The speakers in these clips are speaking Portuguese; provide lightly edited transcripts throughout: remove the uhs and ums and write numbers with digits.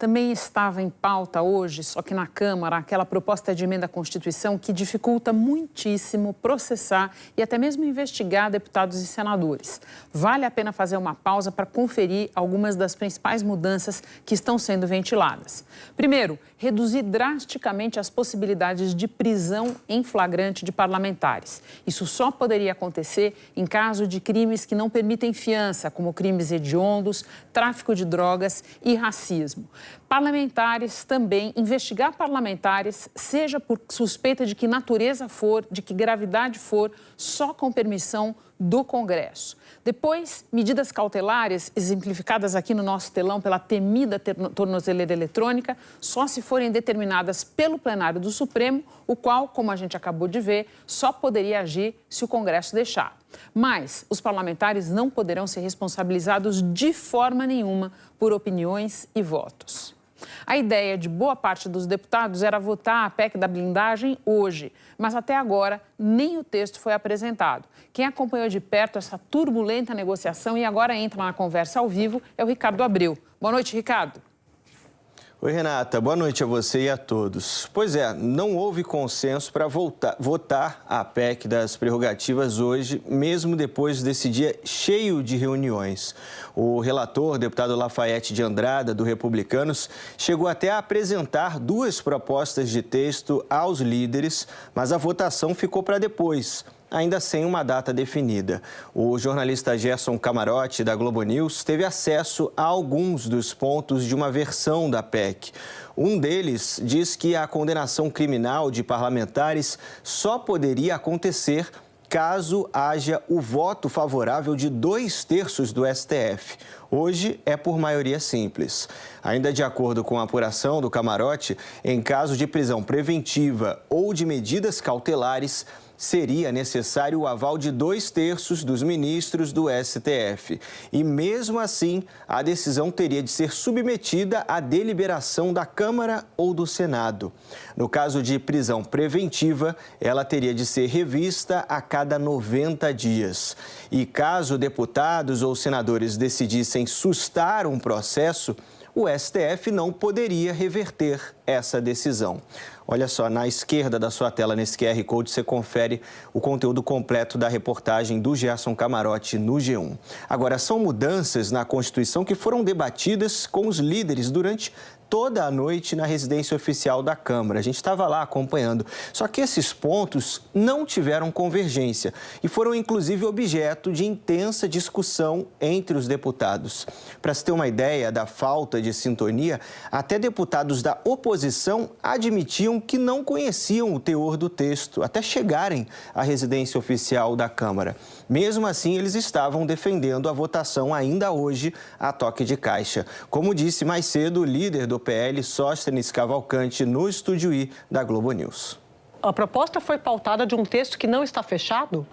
Também estava em pauta hoje, só que na Câmara, aquela proposta de emenda à Constituição que dificulta muitíssimo processar e até mesmo investigar deputados e senadores. Vale a pena fazer uma pausa para conferir algumas das principais mudanças que estão sendo ventiladas. Primeiro, reduzir drasticamente as possibilidades de prisão em flagrante de parlamentares. Isso só poderia acontecer em caso de crimes que não permitem fiança, como crimes hediondos, tráfico de drogas e racismo. Parlamentares também, investigar parlamentares, seja por suspeita de que natureza for, de que gravidade for, só com permissão do Congresso. Depois, medidas cautelares, exemplificadas aqui no nosso telão pela temida tornozeleira eletrônica, só se forem determinadas pelo plenário do Supremo, o qual, como a gente acabou de ver, só poderia agir se o Congresso deixar. Mas os parlamentares não poderão ser responsabilizados de forma nenhuma por opiniões e votos. A ideia de boa parte dos deputados era votar a PEC da blindagem hoje, mas até agora nem o texto foi apresentado. Quem acompanhou de perto essa turbulenta negociação e agora entra na conversa ao vivo é o Ricardo Abreu. Boa noite, Ricardo. Oi, Renata. Boa noite a você e a todos. Pois é, não houve consenso para votar a PEC das prerrogativas hoje, mesmo depois desse dia cheio de reuniões. O relator, deputado Lafayette de Andrada, do Republicanos, chegou até a apresentar duas propostas de texto aos líderes, mas a votação ficou para depois, ainda sem uma data definida. O jornalista Gerson Camarote, da Globo News, teve acesso a alguns dos pontos de uma versão da PEC. Um deles diz que a condenação criminal de parlamentares só poderia acontecer caso haja o voto favorável de 2/3 do STF. Hoje é por maioria simples. Ainda de acordo com a apuração do Camarote, em caso de prisão preventiva ou de medidas cautelares, seria necessário o aval de 2/3 dos ministros do STF. E mesmo assim, a decisão teria de ser submetida à deliberação da Câmara ou do Senado. No caso de prisão preventiva, ela teria de ser revista a cada 90 dias. E caso deputados ou senadores decidissem sustar um processo, o STF não poderia reverter essa decisão. Olha só, na esquerda da sua tela, nesse QR Code, você confere o conteúdo completo da reportagem do Gerson Camarote no G1. Agora, são mudanças na Constituição que foram debatidas com os líderes durante toda a noite na residência oficial da Câmara. A gente estava lá acompanhando. Só que esses pontos não tiveram convergência e foram, inclusive, objeto de intensa discussão entre os deputados. Para se ter uma ideia da falta de sintonia, até deputados da oposição admitiam que não conheciam o teor do texto, até chegarem à residência oficial da Câmara. Mesmo assim, eles estavam defendendo a votação ainda hoje a toque de caixa. Como disse mais cedo o líder do PL, Sóstenes Cavalcante, no Estúdio I da Globo News. A proposta foi pautada de um texto que não está fechado?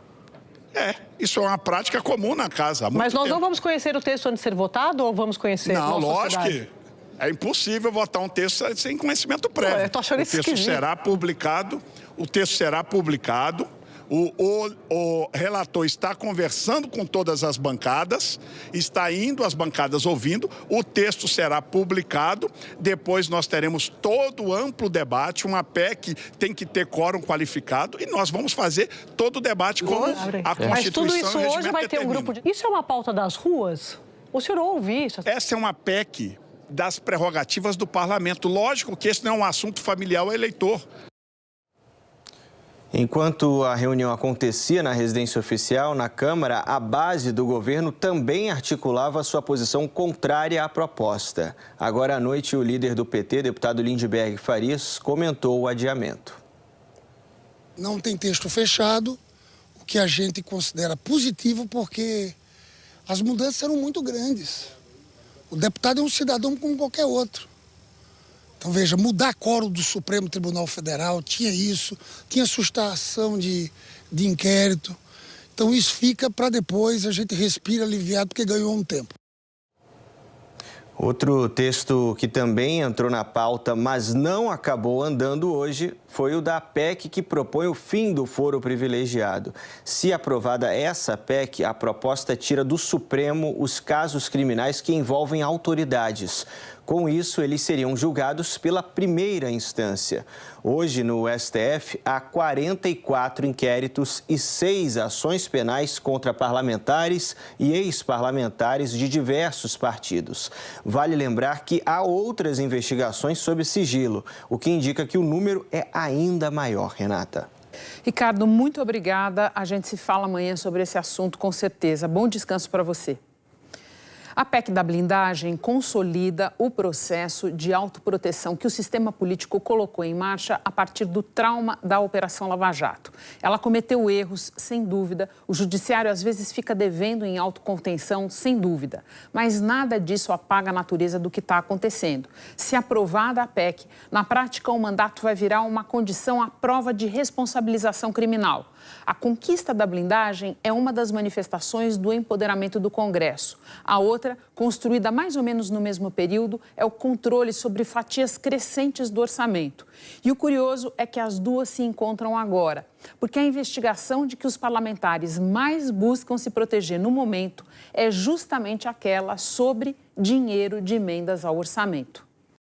Isso é uma prática comum na casa. Mas nós não vamos conhecer o texto antes de ser votado ou vamos conhecer? Não, lógico que é impossível votar um texto sem conhecimento prévio. Eu tô achando isso esquisito. O texto será publicado. O relator está conversando com todas as bancadas, está indo às bancadas ouvindo, o texto será publicado, depois nós teremos todo o amplo debate, uma PEC tem que ter quórum qualificado e nós vamos fazer todo o debate como a Constituição. Mas tudo isso hoje vai ter um grupo de... Isso é uma pauta das ruas? O senhor ouve isso? Essa é uma PEC das prerrogativas do parlamento. Lógico que esse não é um assunto familiar ao eleitor. Enquanto a reunião acontecia na residência oficial, na Câmara, a base do governo também articulava sua posição contrária à proposta. Agora à noite, o líder do PT, deputado Lindbergh Farias, comentou o adiamento. Não tem texto fechado, o que a gente considera positivo porque as mudanças eram muito grandes. O deputado é um cidadão como qualquer outro. Então, veja, mudar quórum do Supremo Tribunal Federal, tinha isso, tinha sustação de inquérito. Então, isso fica para depois, a gente respira aliviado porque ganhou um tempo. Outro texto que também entrou na pauta, mas não acabou andando hoje, foi o da PEC que propõe o fim do foro privilegiado. Se aprovada essa PEC, a proposta tira do Supremo os casos criminais que envolvem autoridades, Com isso, eles seriam julgados pela primeira instância. Hoje, no STF, há 44 inquéritos e 6 ações penais contra parlamentares e ex-parlamentares de diversos partidos. Vale lembrar que há outras investigações sob sigilo, o que indica que o número é ainda maior, Renata. Ricardo, muito obrigada. A gente se fala amanhã sobre esse assunto, com certeza. Bom descanso para você. A PEC da blindagem consolida o processo de autoproteção que o sistema político colocou em marcha a partir do trauma da Operação Lava Jato. Ela cometeu erros, sem dúvida. O judiciário às vezes fica devendo em autocontenção, sem dúvida. Mas nada disso apaga a natureza do que está acontecendo. Se aprovada a PEC, na prática o mandato vai virar uma condição à prova de responsabilização criminal. A conquista da blindagem é uma das manifestações do empoderamento do Congresso. A outra, construída mais ou menos no mesmo período, é o controle sobre fatias crescentes do orçamento. E o curioso é que as duas se encontram agora, porque a investigação de que os parlamentares mais buscam se proteger no momento é justamente aquela sobre dinheiro de emendas ao orçamento.